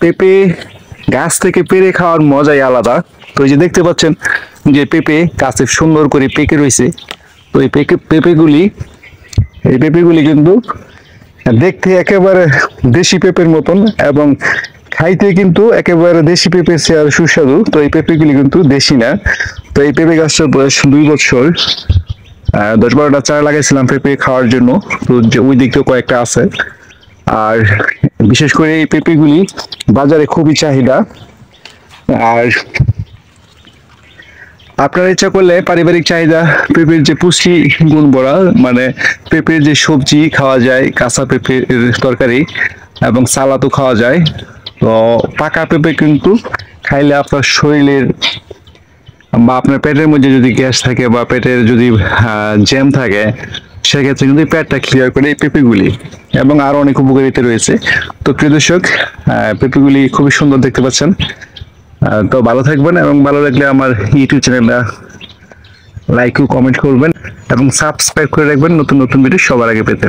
পেঁপে গাছ থেকে পেড়ে খাওয়ার মজাই আলাদা। তো এই যে দেখতে পাচ্ছেন যে পেঁপে গাছে সুন্দর করে পেকে রয়েছে। তো এই পেঁপেগুলি কিন্তু দেখতে একেবারে দেশি পেঁপের মতন, এবং খাইতে কিন্তু একেবারে দেশি পেঁপের চেয়ে আর সুস্বাদু। তো এই পেঁপেগুলি কিন্তু দেশি না। তো এই পেঁপে গাছটার বয়স 2 বছর। 10-12টা চারা লাগাইছিলাম পেঁপে খাওয়ার জন্য। তো যে ওই দিকটাও কয়েকটা আছে। আর বিশেষ করে এই পেঁপেগুলি বাজারে খুবই চাহিদা। আর আপনার ইচ্ছা করলে পারিবারিক চাহিদা পেঁপের যে পুষ্টি গুণ ভরা, মানে পেঁপের যে সবজি খাওয়া যায়, কাঁচা পেঁপের তরকারি এবং সালাদও খাওয়া যায়। তো পাকা পেঁপে কিন্তু খাইলে আপনার শরীরের বা আপনার পেটের মধ্যে যদি গ্যাস থাকে বা পেটের যদি জ্যাম থাকে, সেক্ষেত্রে কিন্তু এই পেটটা ক্লিয়ার করে এই পেঁপেগুলি, এবং আরো অনেক উপকারিতা রয়েছে। তো প্রিয় দর্শক, পেঁপেগুলি খুবই সুন্দর দেখতে পাচ্ছেন। তো ভালো থাকবেন, এবং ভালো লাগলে আমার ইউটিউব চ্যানেলটা লাইক ও কমেন্ট করবেন এবং সাবস্ক্রাইব করে রাখবেন নতুন নতুন ভিডিও সবার আগে পেতে।